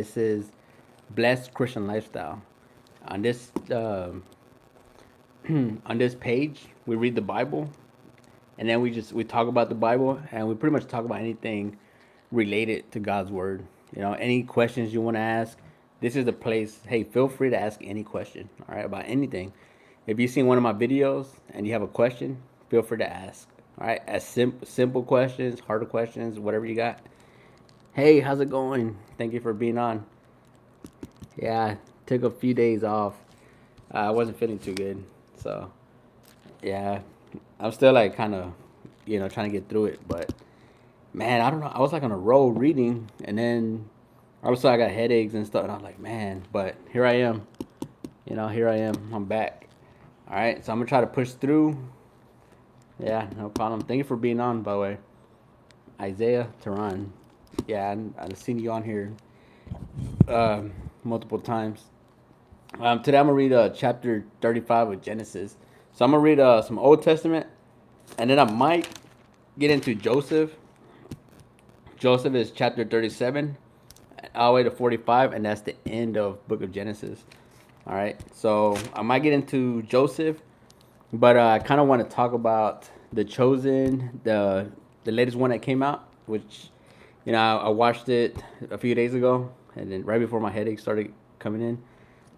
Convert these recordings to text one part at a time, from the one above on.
This is Blessed Christian Lifestyle. On this on this page, we read the Bible, and then we talk about the Bible, and we pretty much talk about anything related to God's word. Any questions you want to ask, this is the place. Hey, feel free to ask any question. All right, about anything. If you've seen one of my videos and you have a question, feel free to ask. All right, as simple questions, harder questions, whatever you got. Hey, how's it going? Thank you for being on. Yeah, took a few days off. I wasn't feeling too good, so yeah, I'm still like kind of, trying to get through it. But man, I don't know. I was like on a roll reading, and then all of a sudden I got headaches and stuff, and I was like, man. But here I am. Here I am. I'm back. All right, so I'm gonna try to push through. Yeah, no problem. Thank you for being on, by the way, Isaiah Tehran. Yeah, I've seen you on here um, multiple times. Today I'm gonna read chapter 35 of Genesis. So I'm gonna read some Old Testament, and then I might get into Joseph. Joseph is chapter 37, all the way to 45, and that's the end of Book of Genesis. All right, so I might get into Joseph, but I kind of want to talk about the Chosen, the latest one that came out, which I watched it a few days ago, and then right before my headache started coming in,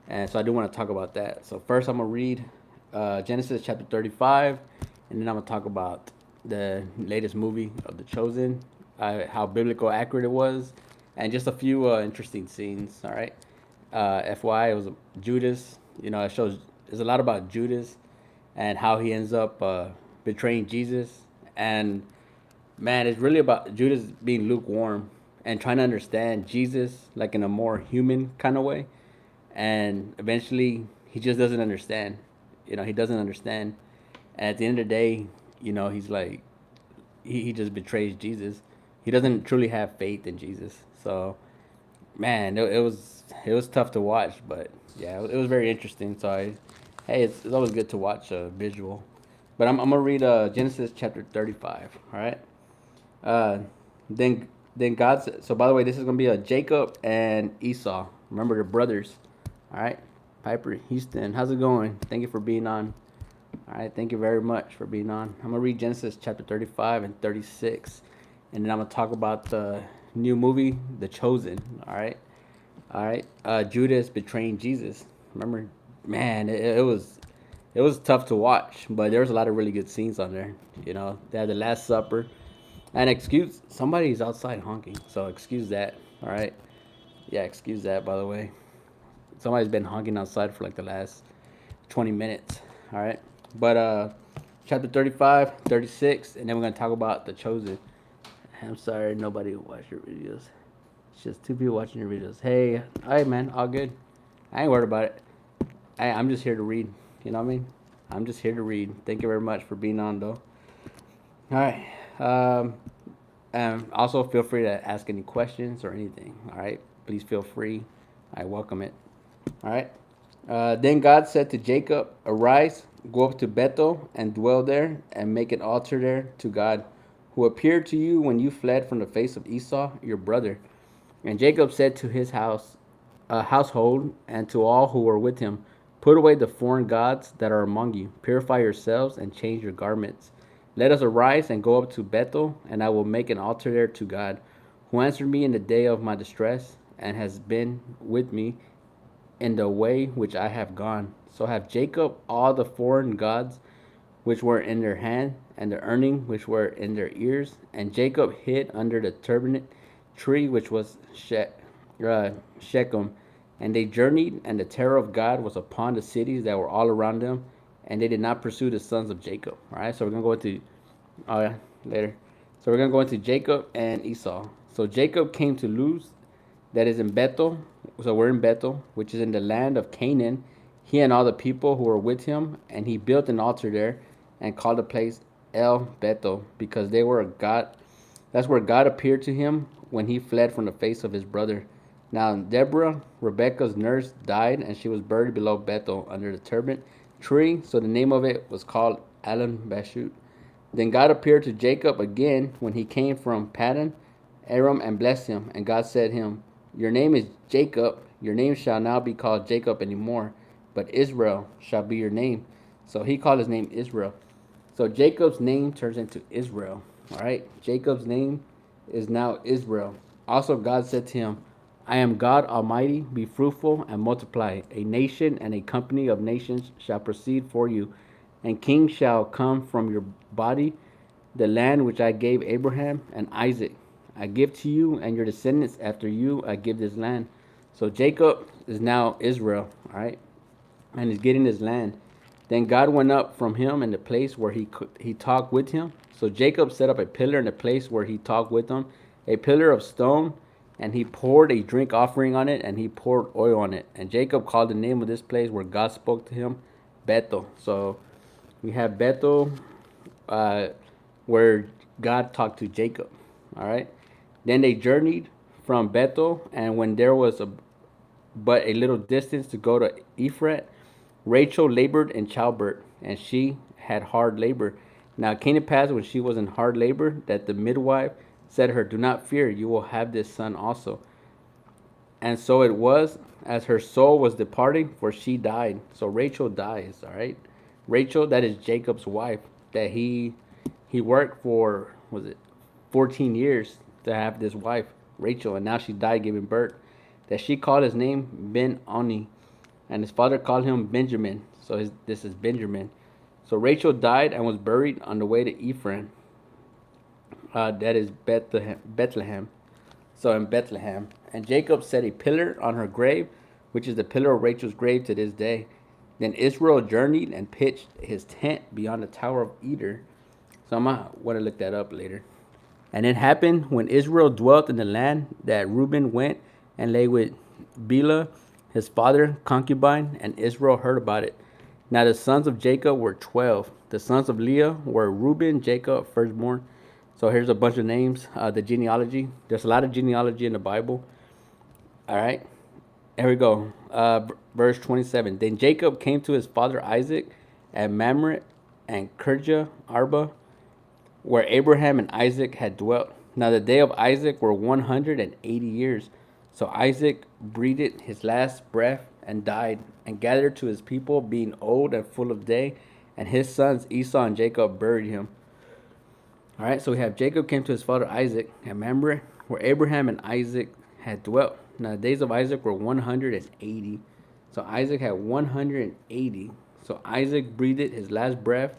and so I do want to talk about that. So first, I'm gonna read Genesis chapter 35, and then I'm gonna talk about the latest movie of the Chosen, how biblical accurate it was, and just a few interesting scenes. All right. FY, it was Judas. It shows there's a lot about Judas and how he ends up betraying Jesus. And man, it's really about Judas being lukewarm and trying to understand Jesus like in a more human kind of way. And eventually, he just doesn't understand. He doesn't understand. And at the end of the day, he's like, he just betrays Jesus. He doesn't truly have faith in Jesus. So man, it was tough to watch, but yeah, it was very interesting. So hey, it's always good to watch a visual. But I'm gonna read Genesis chapter 35. All right. Uh, then God said. So by the way, this is gonna be a Jacob and Esau. Remember the brothers. All right. Piper Houston, how's it going? Thank you for being on. All right, thank you very much for being on. I'm gonna read Genesis chapter 35 and 36, and then I'm gonna talk about the new movie, The Chosen. All right. All right. Judas betraying Jesus. Remember, man, it was tough to watch, but there was a lot of really good scenes on there. They had the Last Supper, and excuse somebody's outside honking, so excuse that. All right. Yeah, excuse that. By the way, somebody's been honking outside for like the last 20 minutes. All right. But chapter 35, 36, and then we're gonna talk about the Chosen. I'm sorry, nobody watched your videos. It's just two people watching your videos. Hey, alright, man, all good. I ain't worried about it. I'm just here to read. You know what I mean? I'm just here to read. Thank you very much for being on, though. All right. And also, feel free to ask any questions or anything. All right. Please feel free. I welcome it. All right. Then God said to Jacob, "Arise, go up to Bethel and dwell there, and make an altar there to God, who appeared to you when you fled from the face of Esau, your brother." And Jacob said to his household, and to all who were with him, "Put away the foreign gods that are among you. Purify yourselves and change your garments. Let us arise and go up to Bethel, and I will make an altar there to God, who answered me in the day of my distress, and has been with me in the way which I have gone." So have Jacob all the foreign gods which were in their hand, and the earning which were in their ears. And Jacob hid under the terebinth tree which was Shechem. And they journeyed, and the terror of God was upon the cities that were all around them, and they did not pursue the sons of Jacob. All right, so we're gonna go into later. So we're gonna go into Jacob and Esau. So Jacob came to Luz, that is in Bethel. So we're in Bethel, which is in the land of Canaan. He and all the people who were with him, and he built an altar there, and called the place El Bethel, because they were a God. That's where God appeared to him when he fled from the face of his brother. Now Deborah, Rebekah's nurse, died, and she was buried below Bethel under the terebinth tree. So the name of it was called Alan Bashut. Then God appeared to Jacob again when he came from Paddan Aram, and blessed him. And God said him, Your name is Jacob. Your name shall not be called Jacob anymore, but Israel shall be your name. So he called his name Israel. So Jacob's name turns into Israel. All right. Jacob's name is now Israel. Also, God said to him, I am God Almighty. Be fruitful and multiply. A nation and a company of nations shall proceed for you, and kings shall come from your body. The land which I gave Abraham and Isaac, I give to you and your descendants after you. I give this land. So Jacob is now Israel, all right, and he's getting his land. Then God went up from him in the place where he talked with him. So Jacob set up a pillar in the place where he talked with him, a pillar of stone, and he poured a drink offering on it, and he poured oil on it. And Jacob called the name of this place where God spoke to him, Bethel. So we have Bethel, uh, where God talked to Jacob. All right. Then they journeyed from Bethel, and when there was but a little distance to go to Ephrat, Rachel labored in childbirth, and she had hard labor. Now it came to pass when she was in hard labor that the midwife said to her, do not fear, you will have this son also. And so it was as her soul was departing, for she died. So Rachel dies, all right? Rachel, that is Jacob's wife, that he worked for, was it 14 years to have this wife, Rachel, and now she died giving birth. That she called his name Ben Oni, and his father called him Benjamin. So this is Benjamin. So Rachel died and was buried on the way to Ephraim. That is Bethlehem. So in Bethlehem. And Jacob set a pillar on her grave, which is the pillar of Rachel's grave to this day. Then Israel journeyed and pitched his tent beyond the Tower of Eder. So I might want to look that up later. And it happened when Israel dwelt in the land that Reuben went and lay with Bela, his father, concubine, and Israel heard about it. Now the sons of Jacob were 12. The sons of Leah were Reuben, Jacob, firstborn. So here's a bunch of names, the genealogy. There's a lot of genealogy in the Bible. All right, here we go. Verse 27. Then Jacob came to his father Isaac at Mamre and Kirjah Arba, where Abraham and Isaac had dwelt. Now the day of Isaac were 180 years. So Isaac breathed his last breath and died, and gathered to his people, being old and full of day. And his sons Esau and Jacob buried him. All right, so we have Jacob came to his father Isaac at Mamre, where Abraham and Isaac had dwelt. Now the days of Isaac were 180. So Isaac had 180. So Isaac breathed his last breath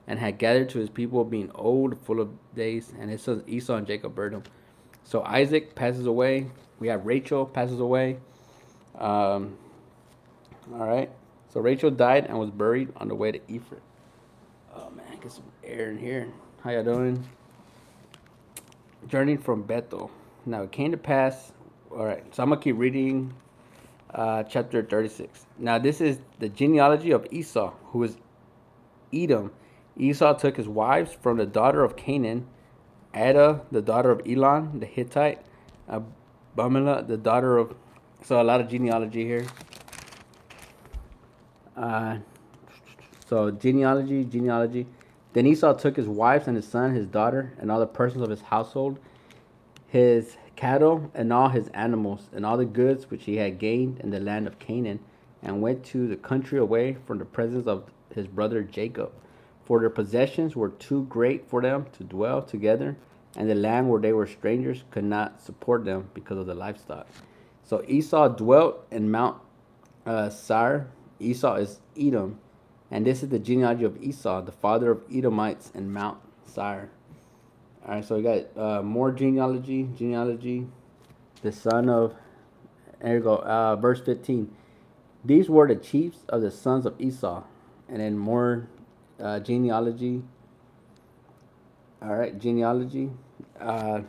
and had gathered to his people, being old, full of days, and his sons Esau and Jacob buried him. So Isaac passes away. We have Rachel passes away. All right. So Rachel died and was buried on the way to Ephraim. Oh man, get some air in here. How y'all doing? Journeyed from Bethel. Now it came to pass. All right. So I'm gonna keep reading. Chapter 36. Now this is the genealogy of Esau, who is Edom. Esau took his wives from the daughter of Canaan, Ada, the daughter of Elon, the Hittite, Bamela, the daughter of. So a lot of genealogy here. So genealogy. Then Esau took his wives and his son, his daughter, and all the persons of his household, his cattle, and all his animals, and all the goods which he had gained in the land of Canaan, and went to the country away from the presence of his brother Jacob. For their possessions were too great for them to dwell together, and the land where they were strangers could not support them because of the livestock. So Esau dwelt in Mount Seir. Esau is Edom, and this is the genealogy of Esau, the father of Edomites in Mount Seir. All right, so we got more genealogy. The son of, there you go, verse 15. These were the chiefs of the sons of Esau. And then more genealogy. All right, genealogy. A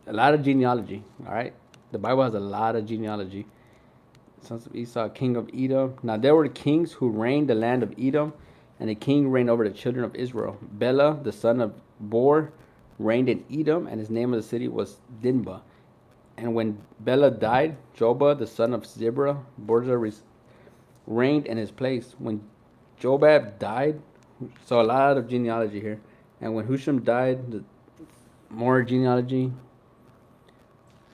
lot of genealogy. All right, the Bible has a lot of genealogy. Sons of Esau, king of Edom. Now there were kings who reigned the land of Edom, and the king reigned over the children of Israel. Bela, the son of Bor, reigned in Edom, and his name of the city was Dinbah. And when Bela died, Jobab, the son of Zibra, Borza, reigned in his place. When Jobab died, so a lot of genealogy here. And when Husham died, more genealogy.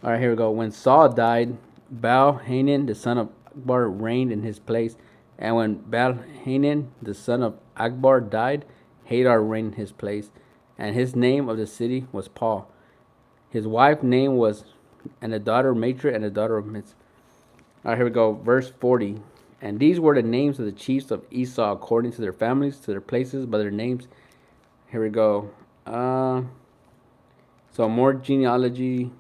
All right, here we go. When Saul died, Baal-Hanan, the son of Akbar, reigned in his place. And when Baal-Hanan, the son of Akbar, died, Hadar reigned in his place. And his name of the city was Paul. His wife's name was, and the daughter of Matra, and the daughter of Mitz. All right, here we go. Verse 40. And these were the names of the chiefs of Esau according to their families, to their places, by their names. Here we go. So more genealogy.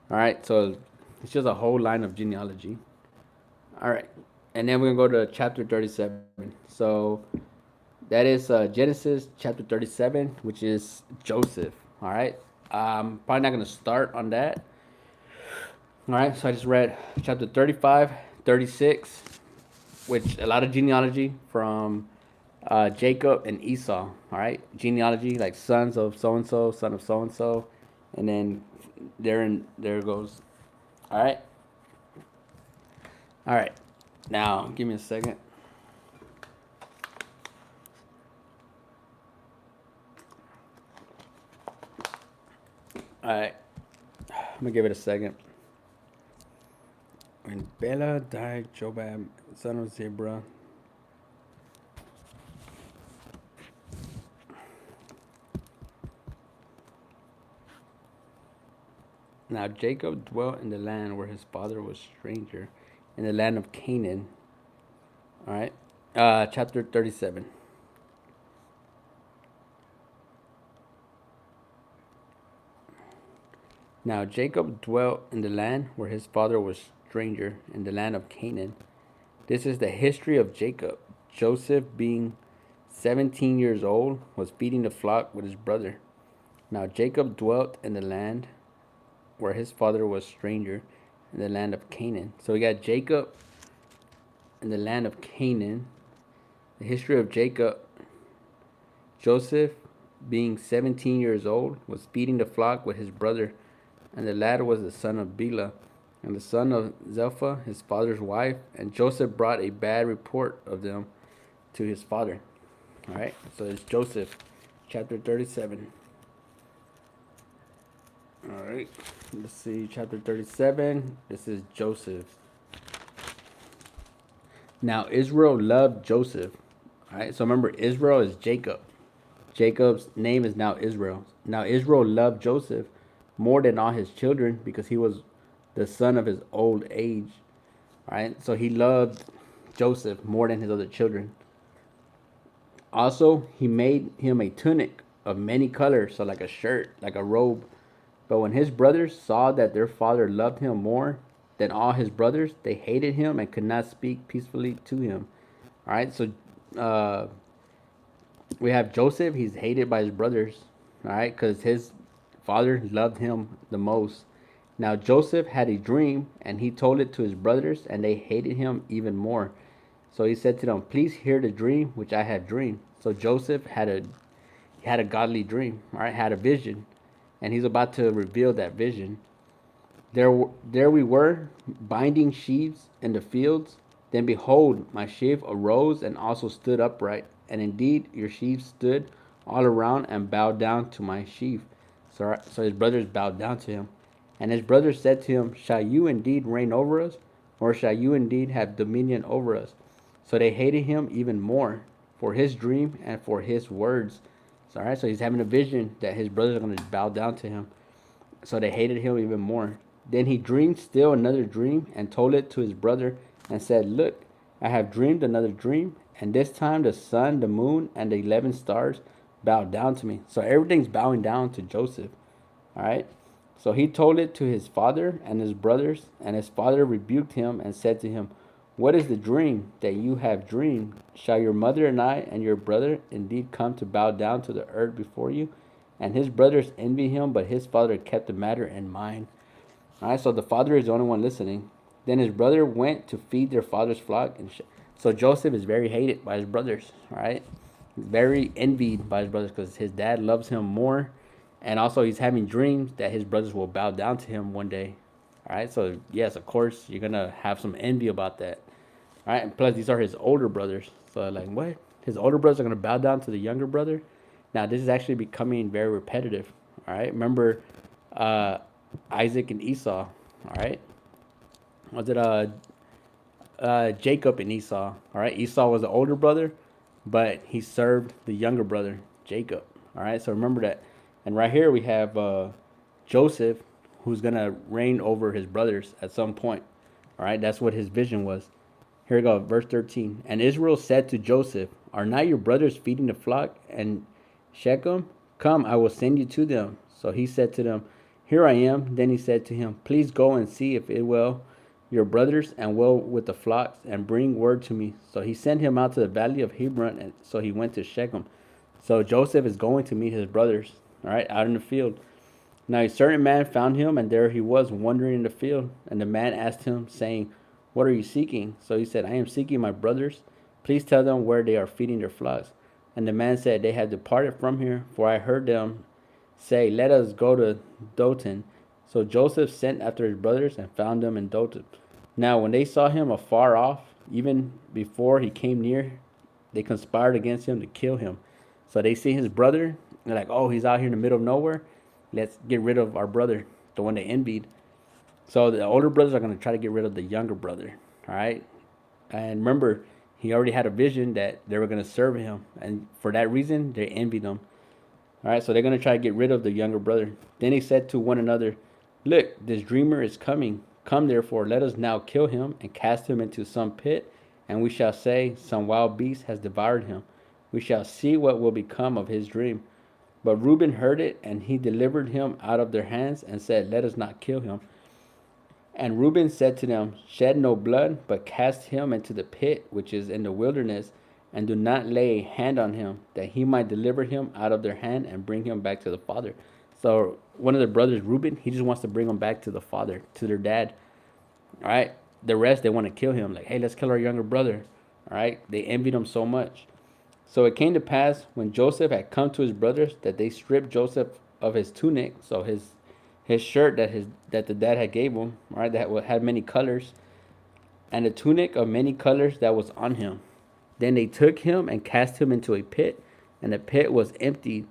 All right, so it's just a whole line of genealogy. All right, and then we're gonna go to chapter 37. So that is Genesis chapter 37, which is Joseph. All right, probably not gonna start on that. All right, so I just read chapter 35, 36, which a lot of genealogy from Jacob and Esau. All right, genealogy like sons of so and so, son of so and so, and then there goes. All right, all right. Now give me a second. All right, I'm gonna give it a second. When Bela died, Jobab, son of Zebra. Now Jacob dwelt in the land where his father was stranger, in the land of Canaan. All right, chapter 37. Now Jacob dwelt in the land where his father was stranger, in the land of Canaan. This is the history of Jacob. Joseph, being 17 years old, was feeding the flock with his brother. Now Jacob dwelt in the land where his father was stranger, in the land of Canaan. So we got Jacob in the land of Canaan. The history of Jacob. Joseph, being 17 years old, was feeding the flock with his brother, and the latter was the son of Bela, and the son of Zilpah, his father's wife. And Joseph brought a bad report of them to his father. All right, so it's Joseph, chapter 37. All right, let's see, chapter 37. This is Joseph. Now Israel loved Joseph. All right, so remember, Israel is Jacob. Jacob's name is now Israel. Now Israel loved Joseph more than all his children because he was the son of his old age. All right, so he loved Joseph more than his other children. Also, he made him a tunic of many colors, so like a shirt, like a robe. But when his brothers saw that their father loved him more than all his brothers, they hated him and could not speak peacefully to him. All right, so uh, we have Joseph. He's hated by his brothers. All right, because his father loved him the most. Now Joseph had a dream, and he told it to his brothers, and they hated him even more. So he said to them, "Please hear the dream which I have dreamed." So Joseph had a godly dream. All right, had a vision, and he's about to reveal that vision. There we were, binding sheaves in the fields. Then behold, my sheaf arose and also stood upright. And indeed, your sheaves stood all around and bowed down to my sheaf. So his brothers bowed down to him. And his brothers said to him, "Shall you indeed reign over us? Or shall you indeed have dominion over us?" So they hated him even more for his dream and for his words. So, all right, so he's having a vision that his brothers are going to bow down to him. So they hated him even more. Then he dreamed still another dream and told it to his brother and said, "Look, I have dreamed another dream, and this time the sun, the moon, and the 11 stars bowed down to me." So everything's bowing down to Joseph. All right. So he told it to his father and his brothers, and his father rebuked him and said to him, "What is the dream that you have dreamed? Shall your mother and I and your brother indeed come to bow down to the earth before you?" And his brothers envied him, but his father kept the matter in mind. All right, so the father is the only one listening. Then his brother went to feed their father's flock. So Joseph is very hated by his brothers. All right, very envied by his brothers because his dad loves him more. And also he's having dreams that his brothers will bow down to him one day. All right, so yes, of course, you're going to have some envy about that. All right, and plus these are his older brothers. So like, what? His older brothers are going to bow down to the younger brother? Now, this is actually becoming very repetitive. All right, remember Isaac and Esau. All right. Was it Jacob and Esau? All right, Esau was the older brother, but he served the younger brother, Jacob. All right, so remember that. And right here we have Joseph, who's gonna reign over his brothers at some point. All right, that's what his vision was. Here we go, verse 13. And Israel said to Joseph, "Are not your brothers feeding the flock and Shechem? Come, I will send you to them." So he said to them, "Here I am." Then he said to him, "Please go and see if it well your brothers and well with the flocks, and bring word to me." So he sent him out to the valley of Hebron, and so he went to Shechem. So Joseph is going to meet his brothers, all right, out in the field. Now a certain man found him, and there he was wandering in the field. And the man asked him, saying, "What are you seeking?" So he said, "I am seeking my brothers. Please tell them where they are feeding their flocks." And the man said, "They have departed from here, for I heard them say, 'Let us go to Dothan.'" So Joseph sent after his brothers and found them in Dothan. Now when they saw him afar off, even before he came near, they conspired against him to kill him. So they see his brother. They're like, "Oh, he's out here in the middle of nowhere. Let's get rid of our brother," the one they envied. So the older brothers are going to try to get rid of the younger brother. All right. And remember, he already had a vision that they were going to serve him. And for that reason, they envied him. All right. So they're going to try to get rid of the younger brother. Then he said to one another, "Look, this dreamer is coming. Come therefore, let us now kill him and cast him into some pit. And we shall say, 'Some wild beast has devoured him.' We shall see what will become of his dream." But Reuben heard it, and he delivered him out of their hands and said, "Let us not kill him." And Reuben said to them, "Shed no blood, but cast him into the pit which is in the wilderness, and do not lay a hand on him, that he might deliver him out of their hand and bring him back to the father." So one of the brothers, Reuben, he just wants to bring him back to the father, to their dad. All right. The rest, they want to kill him. Like, "Hey, let's kill our younger brother." All right. They envied him so much. So it came to pass when Joseph had come to his brothers that they stripped Joseph of his tunic, so his shirt that the dad had gave him, right, that had many colors, and the tunic of many colors that was on him. Then they took him and cast him into a pit, and the pit was empty.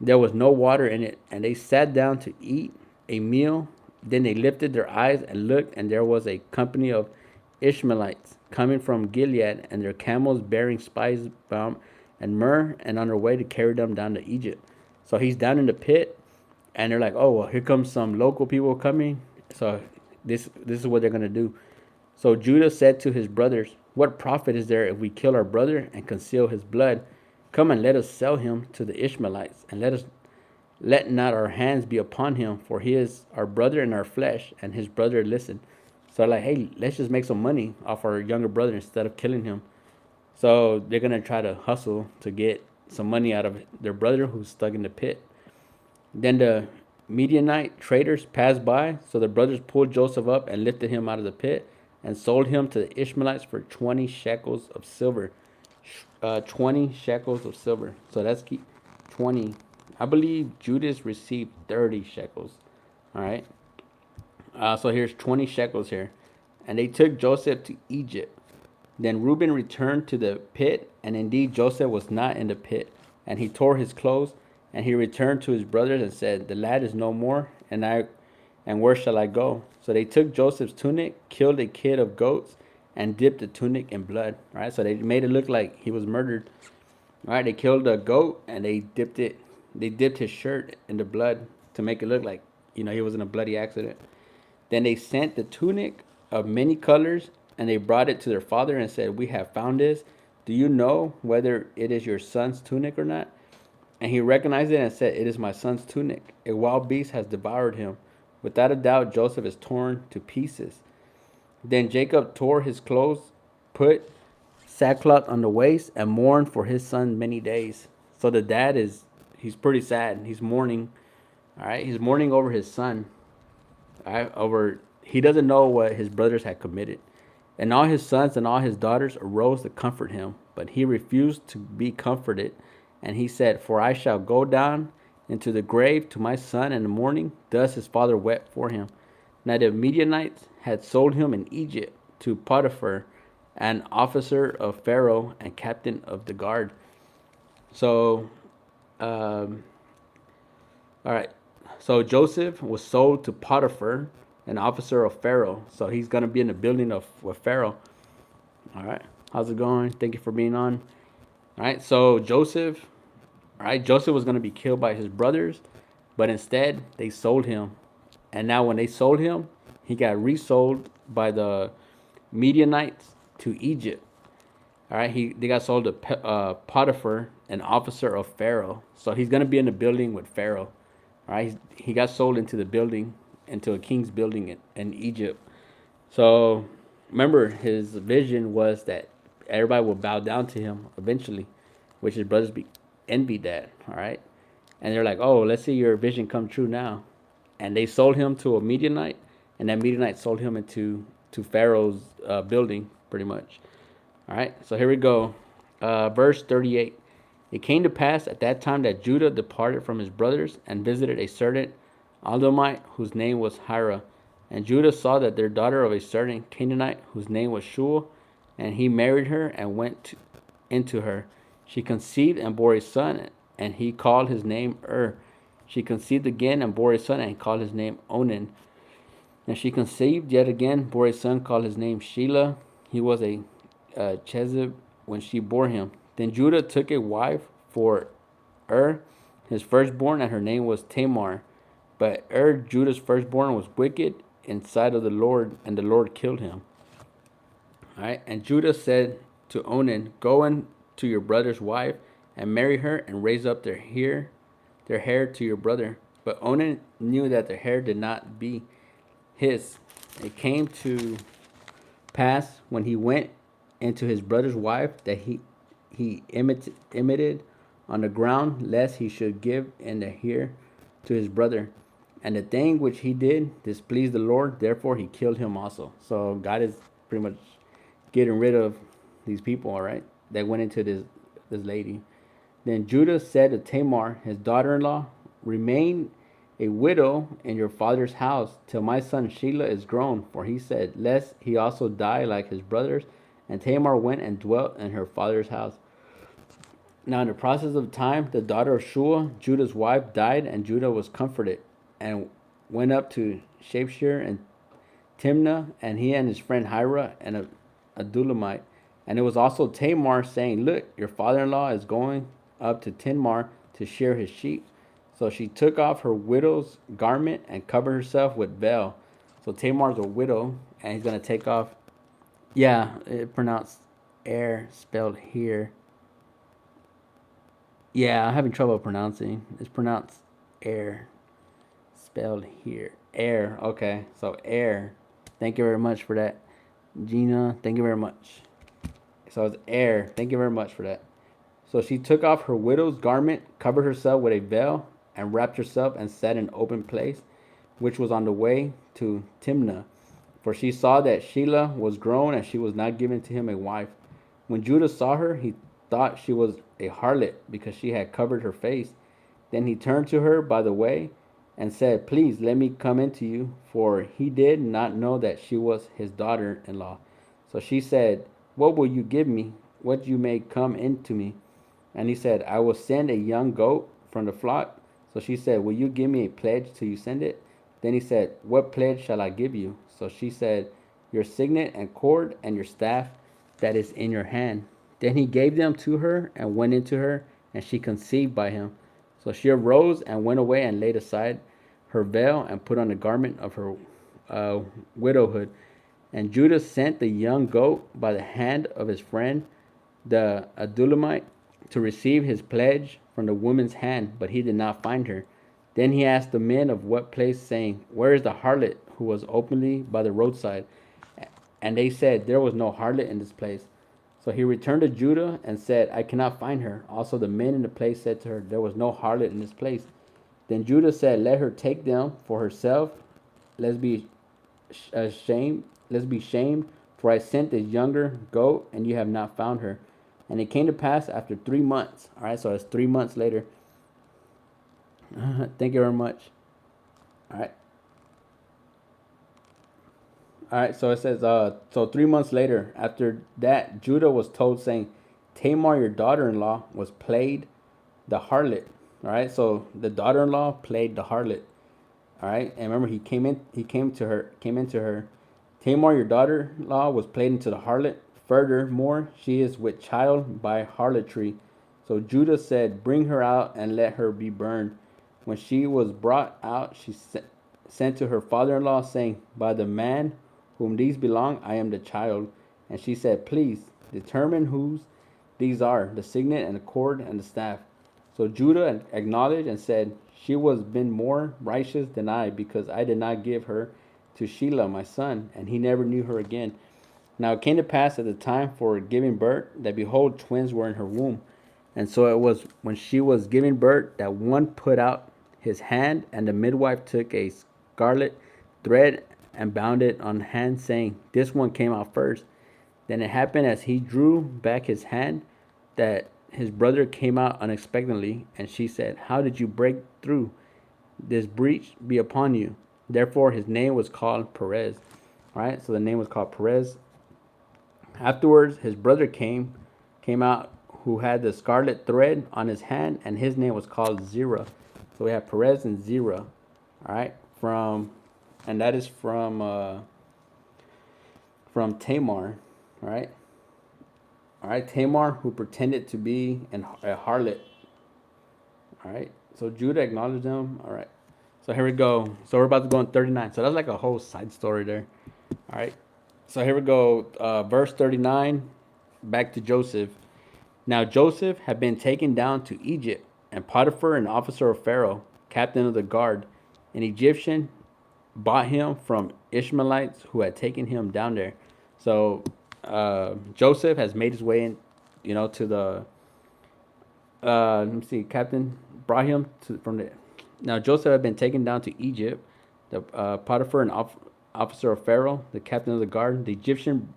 There was no water in it, and they sat down to eat a meal. Then they lifted their eyes and looked, and there was a company of Ishmaelites coming from Gilead, and their camels bearing spice balm and myrrh, and on their way to carry them down to Egypt. So he's down in the pit, and they're like, "Oh well, here comes some local people coming." So this is what they're gonna do. So Judah said to his brothers, "What profit is there if we kill our brother and conceal his blood? Come and let us sell him to the Ishmaelites, and let not our hands be upon him, for he is our brother in our flesh." And his brother listened. So like, "Hey, let's just make some money off our younger brother instead of killing him." So they're gonna try to hustle to get some money out of their brother who's stuck in the pit. Then the Midianite traders passed by, so the brothers pulled Joseph up and lifted him out of the pit and sold him to the Ishmaelites for 20 shekels of silver. 20 shekels of silver. So that's 20. I believe Judas received 30 shekels. All right. So here's 20 shekels here. And they took Joseph to Egypt. Then Reuben returned to the pit, and indeed Joseph was not in the pit. And he tore his clothes, and he returned to his brothers and said, "The lad is no more, and where shall I go?" So they took Joseph's tunic, killed a kid of goats, and dipped the tunic in blood. All right, so they made it look like he was murdered. All right, they killed a goat and they dipped it. They dipped his shirt in the blood to make it look like he was in a bloody accident. Then they sent the tunic of many colors, and they brought it to their father and said, "We have found this. Do you know whether it is your son's tunic or not?" And he recognized it and said, "It is my son's tunic. A wild beast has devoured him. Without a doubt, Joseph is torn to pieces." Then Jacob tore his clothes, put sackcloth on the waist, and mourned for his son many days. So the dad he's pretty sad. He's mourning. All right, he's mourning over his son. All right, over he doesn't know what his brothers had committed. And all his sons and all his daughters arose to comfort him, but he refused to be comforted. And he said, "For I shall go down into the grave to my son in the morning." Thus his father wept for him. Now the Midianites had sold him in Egypt to Potiphar, an officer of Pharaoh and captain of the guard. So, all right. So Joseph was sold to Potiphar, an officer of Pharaoh. So he's going to be in the building of with Pharaoh. All right. How's it going? Thank you for being on. All right. So Joseph, all right, Joseph was going to be killed by his brothers, but instead they sold him. And now when they sold him, he got resold by the Midianites to Egypt. All right, they got sold to Potiphar, an officer of Pharaoh. So he's gonna be in the building with Pharaoh. All right, he got sold into the building, into a king's building in Egypt. So remember, his vision was that everybody will bow down to him eventually, which his brothers envied that. All right, and they're like, "Oh, let's see your vision come true now." And they sold him to a Midianite, and that Midianite sold him into to Pharaoh's building, pretty much. All right, so here we go. Verse 38. It came to pass at that time that Judah departed from his brothers and visited a certain Edomite whose name was Hira. And Judah saw that their daughter of a certain Canaanite whose name was Shua, and he married her and went into her. She conceived and bore a son, and he called his name She conceived again and bore a son, and he called his name Onan. And she conceived yet again, bore a son, called his name Shelah. He was a Chezib when she bore him. Then Judah took a wife for his firstborn, and her name was Tamar. But Judah's firstborn, was wicked in sight of the Lord, and the Lord killed him. All right. And Judah said to Onan, "Go in to your brother's wife and marry her, and raise up their hair to your brother." But Onan knew that the hair did not be his. It came to pass when he went into his brother's wife that he imitated on the ground, lest he should give in the hair to his brother. And the thing which he did displeased the Lord, therefore he killed him also. So God is pretty much getting rid of these people, all right, that went into this lady. Then Judah said to Tamar, his daughter-in-law, "Remain a widow in your father's house till my son Shelah is grown." For he said, lest he also die like his brothers. And Tamar went and dwelt in her father's house. Now in the process of time, the daughter of Shua, Judah's wife, died, and Judah was comforted, and went up to Shapeshire and Timnah, and he and his friend Hira and a Adulamite. And it was also Tamar, saying, "Look, your father-in-law is going up to Timnah to shear his sheep." So she took off her widow's garment and covered herself with veil. So Tamar's a widow, and he's going to take off. Yeah, it pronounced air, spelled here. Yeah, I'm having trouble pronouncing. It's pronounced air, spelled here. Air, okay. So air. Thank you very much for that. Gina, thank you very much. So it's air. Thank you very much for that. So she took off her widow's garment, covered herself with a veil, and wrapped herself, and sat in an open place, which was on the way to Timnah. For she saw that Shelah was grown, and she was not given to him a wife. When Judah saw her, he thought she was a harlot, because she had covered her face. Then he turned to her by the way, and said, "Please let me come into you," for he did not know that she was his daughter-in-law. So she said, "What will you give me? What you may come into me?" And he said, "I will send a young goat from the flock." So she said, "Will you give me a pledge till you send it?" Then he said, "What pledge shall I give you?" So she said, "Your signet and cord and your staff that is in your hand." Then he gave them to her and went into her, and she conceived by him. So she arose and went away and laid aside her veil and put on the garment of her widowhood. And Judah sent the young goat by the hand of his friend, the Adulamite, to receive his pledge from the woman's hand, but he did not find her. Then he asked the men of what place, saying, "Where is the harlot who was openly by the roadside?" And they said, "There was no harlot in this place." So he returned to Judah and said, "I cannot find her." Also the men in the place said to her, "There was no harlot in this place." Then Judah said, "Let her take them for herself. Let's be ashamed. Let's be shamed. For I sent this younger goat, and you have not found her." And it came to pass after 3 months. All right, so it's 3 months later. Thank you very much. All right. All right, so it says, so 3 months later, after that, Judah was told, saying, "Tamar, your daughter-in-law, was played the harlot." All right, so the daughter-in-law played the harlot. All right, and remember he came into her. Tamar, your daughter-in-law, was played into the harlot. Furthermore, she is with child by harlotry. So Judah said, "Bring her out and let her be burned." When she was brought out, she sent to her father-in-law, saying, "By the man whom these belong, I am the child." And she said, "Please determine whose these are, the signet and the cord and the staff." So Judah acknowledged and said, "She was been more righteous than I, because I did not give her to Shelah my son, and he never knew her again." Now it came to pass at the time for giving birth, that behold, twins were in her womb. And so it was when she was giving birth that one put out his hand, and the midwife took a scarlet thread and bound it on hand, saying, "This one came out first." Then it happened as he drew back his hand that his brother came out unexpectedly, and she said, "How did you break through? This breach be upon you." Therefore his name was called Perez. All right, so the name was called Perez. Afterwards his brother came out, who had the scarlet thread on his hand, and his name was called Zerah. So we have Perez and Zerah. All right, and that is from Tamar. All right. All right, Tamar, who pretended to be a harlot. All right, so Judah acknowledged them. All right, so here we go. So we're about to go on 39. So that's like a whole side story there. All right, so here we go. Verse 39, back to Joseph. Now Joseph had been taken down to Egypt, and Potiphar, an officer of Pharaoh, captain of the guard, an Egyptian, bought him from Ishmaelites who had taken him down there. So Joseph has made his way in, to the let me see, captain brought him to from the. Now Joseph had been taken down to Egypt. The Potiphar, an officer of Pharaoh, the captain of the guard, the Egyptian,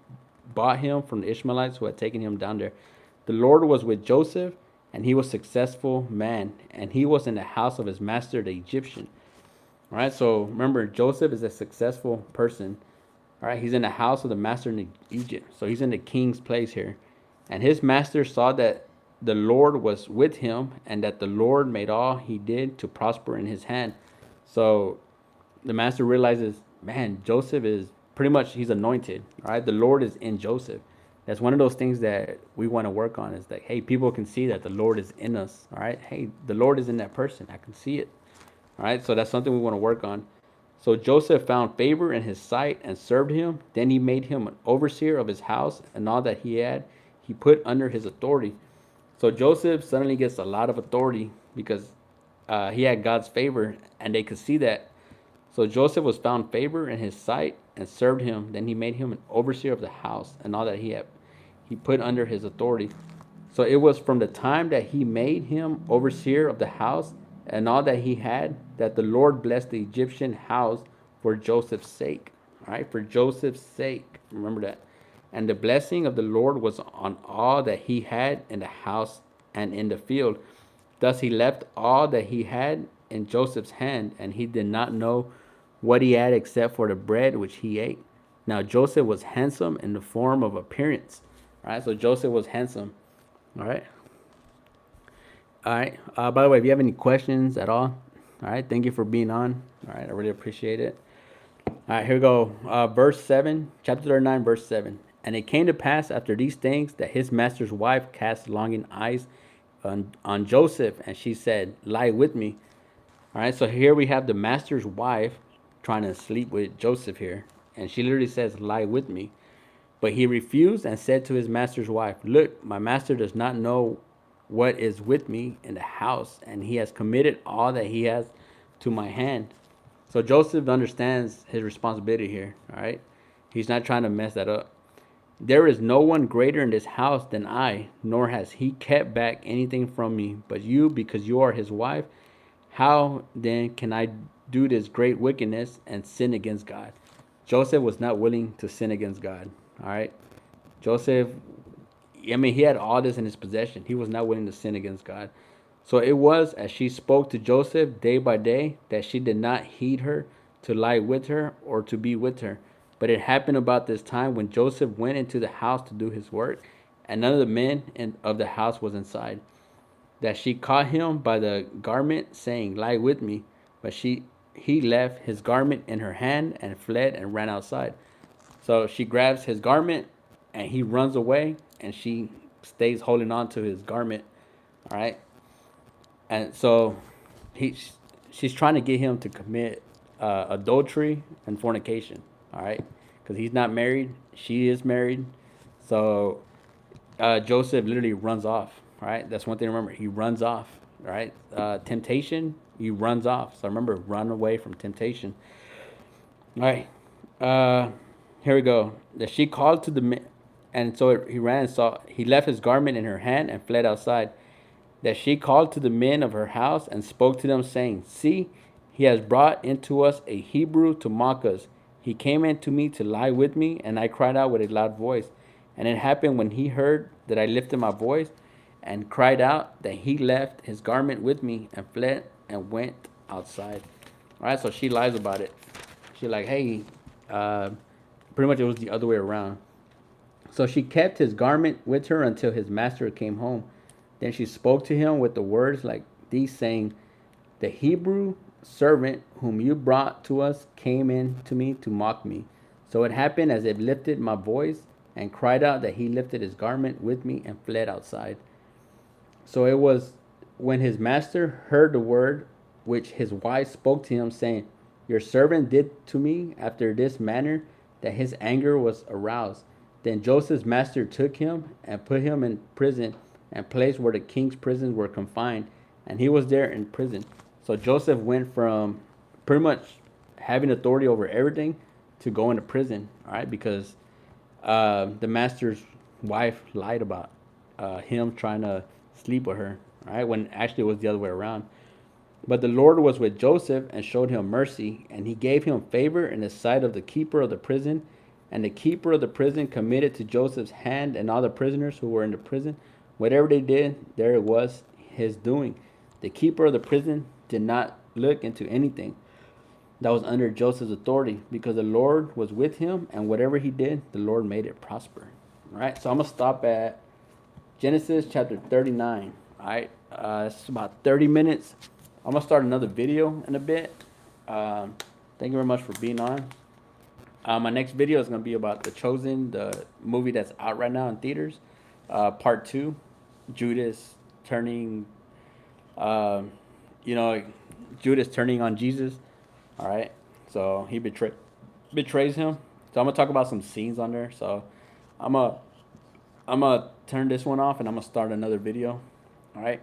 bought him from the Ishmaelites who had taken him down there. The Lord was with Joseph, and he was a successful man, and he was in the house of his master, the Egyptian. All right, so remember, Joseph is a successful person. All right, he's in the house of the master in Egypt, so he's in the king's place here. And his master saw that the Lord was with him, and that the Lord made all he did to prosper in his hand. So the master realizes, man, Joseph is pretty much, he's anointed. All right, the Lord is in Joseph. That's one of those things that we want to work on, is that, hey, people can see that the Lord is in us. All right, hey, the Lord is in that person. I can see it. All right, so that's something we want to work on. So Joseph found favor in his sight and served him. Then he made him an overseer of his house, and all that he had, he put under his authority. So Joseph suddenly gets a lot of authority because he had God's favor, and they could see that. So Joseph was found favor in his sight and served him. Then he made him an overseer of the house, and all that he had, he put under his authority. So it was from the time that he made him overseer of the house and all that he had, that the Lord blessed the Egyptian house for Joseph's sake. All right, for Joseph's sake. Remember that. And the blessing of the Lord was on all that he had in the house and in the field. Thus he left all that he had in Joseph's hand, and he did not know what he had except for the bread which he ate. Now Joseph was handsome in the form of appearance. All right, so Joseph was handsome. All right. All right. By the way, if you have any questions at all, all right, thank you for being on. All right, I really appreciate it. All right, here we go. Verse 7, chapter 39, verse 7. And it came to pass after these things that his master's wife cast longing eyes on Joseph, and she said, "Lie with me." All right, so here we have the master's wife trying to sleep with Joseph here, and she literally says, "Lie with me." But he refused and said to his master's wife, "Look, my master does not know what is with me in the house, and he has committed all that he has to my hand." So Joseph understands his responsibility here. All right, he's not trying to mess that up. "There is no one greater in this house than I, nor has he kept back anything from me, but you, because you are his wife. How then can I do this great wickedness and sin against God?" Joseph was not willing to sin against God. All right, Joseph, I mean, he had all this in his possession. He was not willing to sin against God. So it was as she spoke to Joseph day by day that she did not heed her to lie with her or to be with her. But it happened about this time when Joseph went into the house to do his work, and none of the men of the house was inside, that she caught him by the garment, saying, "Lie with me." But he left his garment in her hand and fled and ran outside. So she grabs his garment and he runs away and she stays holding on to his garment. All right. And so he, she's trying to get him to commit adultery and fornication. All right. Because he's not married. She is married. So Joseph literally runs off. All right. That's one thing to remember. He runs off. All right. Temptation, he runs off. So remember, run away from temptation. All right. Here we go. That she called to the men, and so he ran and saw. He left his garment in her hand and fled outside. That she called to the men of her house and spoke to them, saying, "See, he has brought into us a Hebrew to mock us. He came in to me to lie with me, and I cried out with a loud voice. And it happened when he heard that I lifted my voice and cried out that he left his garment with me and fled and went outside." All right, so she lies about it. She like, hey, uh, pretty much it was the other way around. So she kept his garment with her until his master came home. Then she spoke to him with the words like these, saying, "The Hebrew servant whom you brought to us came in to me to mock me. So it happened as I lifted my voice and cried out that he lifted his garment with me and fled outside." So it was when his master heard the word which his wife spoke to him, saying, "Your servant did to me after this manner," that his anger was aroused. Then Joseph's master took him and put him in prison and place where the king's prisons were confined, and he was there in prison. So Joseph went from pretty much having authority over everything to going to prison, all right, because the master's wife lied about him trying to sleep with her, all right, when actually it was the other way around. But the Lord was with Joseph and showed him mercy, and he gave him favor in the sight of the keeper of the prison. And the keeper of the prison committed to Joseph's hand and all the prisoners who were in the prison. Whatever they did, there it was his doing. The keeper of the prison did not look into anything that was under Joseph's authority, because the Lord was with him, and whatever he did, the Lord made it prosper. All right, so I'm going to stop at Genesis chapter 39. All right, it's about 30 minutes. I'm going to start another video in a bit. Thank you very much for being on. My next video is going to be about The Chosen, the movie that's out right now in theaters. Part 2, Judas turning, Judas turning on Jesus. All right, so he betrays him. So I'm going to talk about some scenes on there. So I'm gonna turn this one off and I'm going to start another video. All right.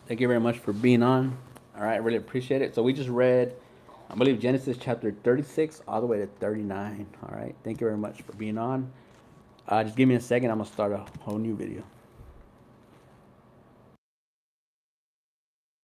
Thank you very much for being on. All right, I really appreciate it. So we just read, I believe, Genesis chapter 36 all the way to 39. All right, thank you very much for being on. Just give me a second. I'm going to start a whole new video.